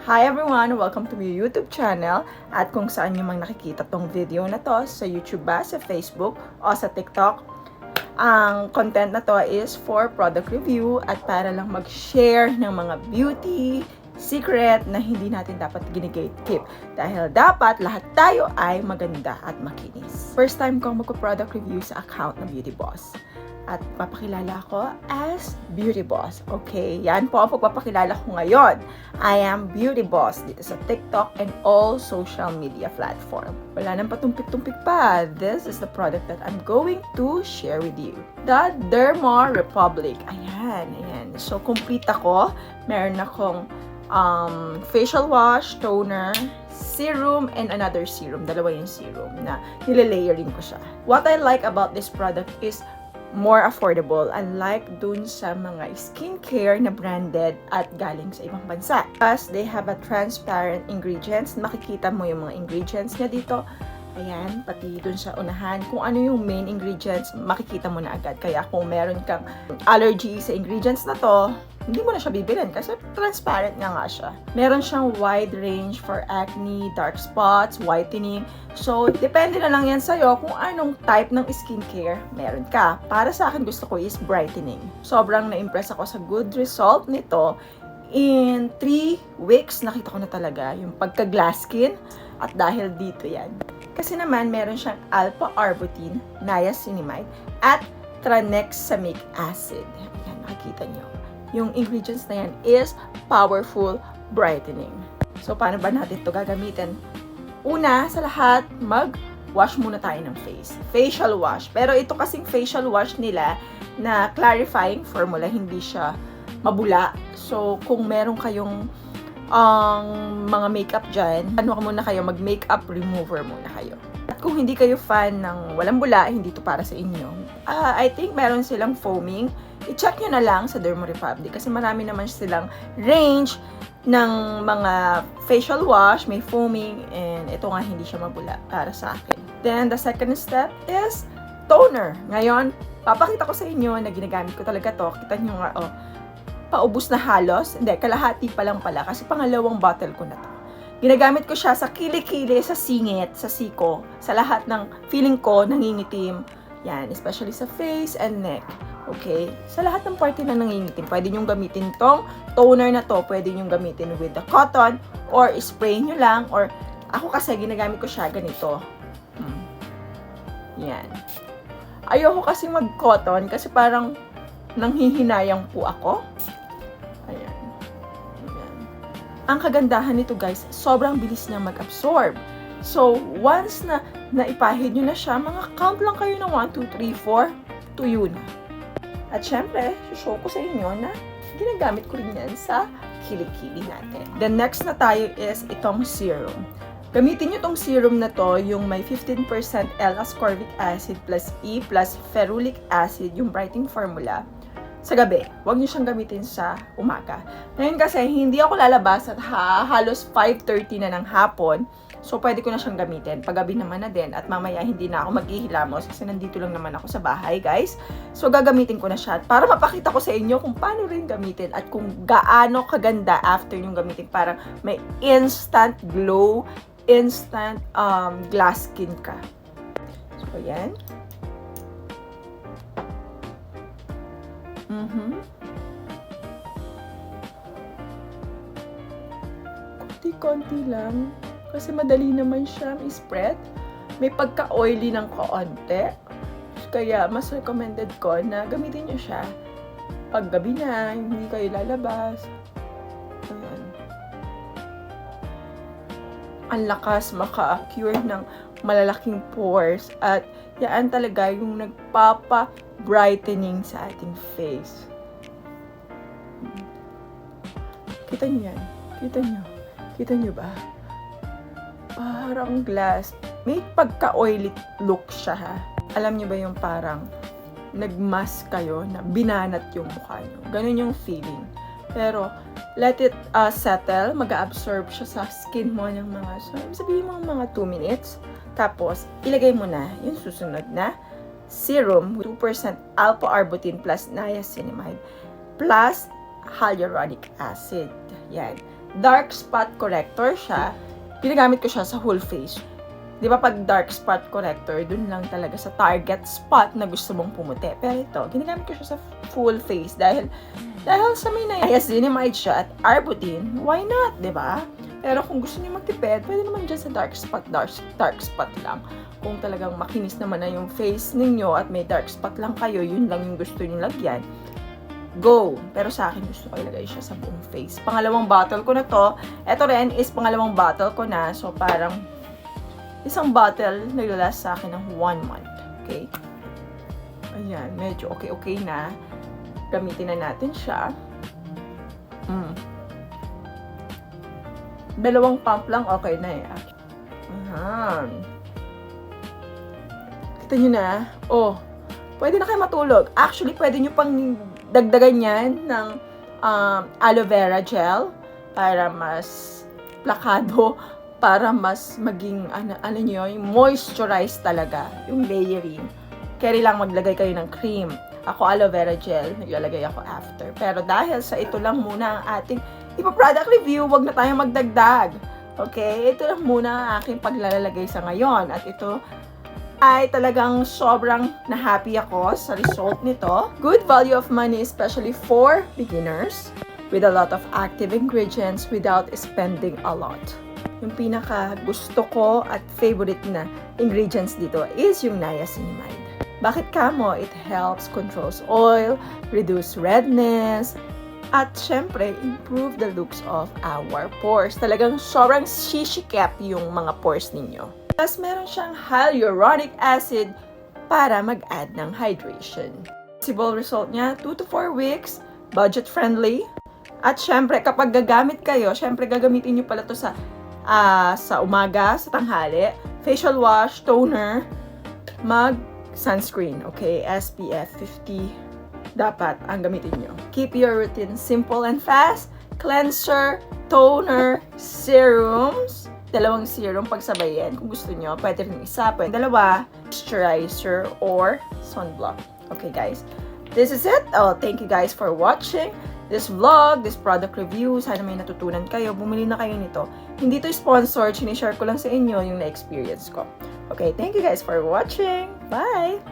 Hi everyone! Welcome to my YouTube channel at kung saan nyo mang nakikita tong video na to, sa YouTube ba, sa Facebook, o sa TikTok. Ang content na to is for product review at para lang mag-share ng mga beauty secret na hindi natin dapat gine-gatekeep. Dahil dapat lahat tayo ay maganda at makinis. First time kong magpo-product review sa account ng Beauty Boss. At papakilala ako as Beauty Boss. Okay, yan po ang pagpapakilala ko ngayon. I am Beauty Boss dito sa TikTok and all social media platform. Wala nang patumpik-tumpik pa. This is the product that I'm going to share with you. The Derma Republic. Ayan. So, complete ako. Meron akong facial wash, toner, serum, and another serum. Dalawa yung serum na nile-layering ko siya. What I like about this product is more affordable, unlike dun sa mga skincare na branded at galing sa ibang bansa. Plus, they have a transparent ingredients. Makikita mo yung mga ingredients niya dito. Ayan, pati dun sa unahan. Kung ano yung main ingredients, makikita mo na agad. Kaya kung meron kang allergy sa ingredients na to, hindi mo na siya bibilin kasi transparent nga siya. Meron siyang wide range for acne, dark spots, whitening. So, depende na lang yan sa'yo kung anong type ng skincare meron ka. Para sa akin, gusto ko is brightening. Sobrang na-impress ako sa good result nito. In 3 weeks, nakita ko na talaga yung pagka-glass skin. At dahil dito yan. Kasi naman, meron siyang alpha-arbutin, niacinamide, at tranexamic acid. Ayan, nakikita nyo. Yung ingredients na yan is powerful brightening. So, paano ba natin ito gagamitin? Una, sa lahat, mag-wash muna tayo ng face. Facial wash. Pero ito kasing facial wash nila na clarifying formula, hindi siya mabula. So, kung meron kayong mga makeup dyan, ano muna kayo, mag-makeup remover muna kayo. At kung hindi kayo fan ng walang bula, hindi to para sa inyo. I think meron silang foaming. I-check nyo na lang sa Derma Republic kasi marami naman silang range ng mga facial wash, may foaming, and ito nga hindi siya mabula para sa akin. Then, the second step is toner. Ngayon, papakita ko sa inyo na ginagamit ko talaga to. Kita nyo nga, paubos na halos. Hindi, kalahati pa lang pala kasi pangalawang bottle ko na to. Ginagamit ko siya sa kili-kili, sa singit, sa siko, sa lahat ng feeling ko nangingitim. Yan, especially sa face and neck. Okay? Sa lahat ng party na nangingitim, pwede nyong gamitin tong toner na to. Pwede nyong gamitin with the cotton or spray nyo lang. Or ako kasi ginagamit ko siya ganito. Yan. Ayoko kasi mag-cotton kasi parang nanghihinayang po ako. Ayan. Ang kagandahan nito guys, sobrang bilis niya mag-absorb. So, once na naipahid nyo na siya, mga count lang kayo ng 1, 2, 3, 4, tuyo na. At syempre, show ko sa inyo na ginagamit ko rin yan sa kilikili natin. The next na tayo is itong serum. Gamitin nyo itong serum na to, yung may 15% L-ascorbic acid plus E plus ferulic acid, yung brightening formula, sa gabi. Huwag nyo siyang gamitin sa umaga. Ngayon kasi, hindi ako lalabas at halos 5:30 na ng hapon. So, pwede ko na siyang gamitin. Paggabi naman na din. At mamaya, hindi na ako maghihilamos kasi nandito lang naman ako sa bahay, guys. So, gagamitin ko na siya. Para mapakita ko sa inyo kung paano rin gamitin at kung gaano kaganda after yung gamitin. Parang may instant glow, instant glass skin ka. So, yan. Konti-konti lang. Kasi madali naman siya i-spread. May pagka-oily ng kaunti. Kaya mas recommended ko na gamitin nyo siya pag gabi na, hindi kayo lalabas. Ayan. Ang lakas maka-cure ng malalaking pores. At yan talaga yung nagpapa-brightening sa ating face. Kita nyo yan? Kita nyo ba? Parang glass. May pagka-oily look siya ha. Alam niyo ba yung parang nagmask kayo na binanat yung mukha nyo? Ganun yung feeling. Pero, let it settle. Mag-absorb siya sa skin mo ng mga, sabihin mo mga 2 minutes. Tapos, ilagay mo na yung susunod na serum, 2% alpha-arbutin plus niacinamide plus hyaluronic acid. Yan. dark spot corrector siya. Ginagamit ko siya sa whole face. Di ba pag dark spot corrector, dun lang talaga sa target spot na gusto mong pumuti. Pero ito, ginagamit ko siya sa full face dahil sa may niacinamide siya at Arbutin, why not, di ba? Pero kung gusto niyo magtipid, pwede naman dyan sa dark spot lang. Kung talagang makinis naman na yung face ninyo at may dark spot lang kayo, yun lang yung gusto niyo lagyan, go! Pero sa akin, gusto ko ilagay siya sa buong face. Pangalawang bottle ko na to. Ito rin is pangalawang bottle ko na. So, parang isang bottle naglalast sa akin ng 1 month. Okay? Ayan, medyo okay na. Gamitin na natin siya. Dalawang pump lang, okay na eh. Ayan. Kita nyo na. Oh, pwede na kayo matulog. Actually, pwede nyo pang dagdagan yan ng aloe vera gel para mas plakado, para mas maging, ano nyo, yung moisturize talaga, yung layering. Carry lang maglagay kayo ng cream. Ako aloe vera gel, naglalagay ako after. Pero dahil sa ito lang muna ang ating ipa-product review, wag na tayong magdagdag. Okay? Ito lang muna ang aking paglalagay sa ngayon. At ito ay talagang sobrang na-happy ako sa result nito. Good value of money, especially for beginners, with a lot of active ingredients without spending a lot. Yung pinaka gusto ko at favorite na ingredients dito is yung niacinamide. Bakit kamo? It helps controls oil, reduce redness, at syempre, improve the looks of our pores. Talagang sobrang shishikap yung mga pores ninyo. Plus, meron siyang hyaluronic acid para mag-add ng hydration. Possible result niya, 2 to 4 weeks, budget-friendly. At syempre, kapag gagamit kayo, syempre gagamitin nyo pala to sa umaga, sa tanghali, facial wash, toner, sunscreen, okay? SPF 50 dapat ang gamitin nyo. Keep your routine simple and fast. Cleanser, toner, serums. Dalawang serum pagsabayin. Kung gusto nyo, pwede rin isa, pwede dalawa. Moisturizer or sunblock. Okay, guys. This is it. Thank you guys for watching this vlog, this product review. Sana may natutunan kayo. Bumili na kayo nito. Hindi to sponsored. Sinishare ko lang sa inyo yung na-experience ko. Okay, thank you guys for watching. Bye!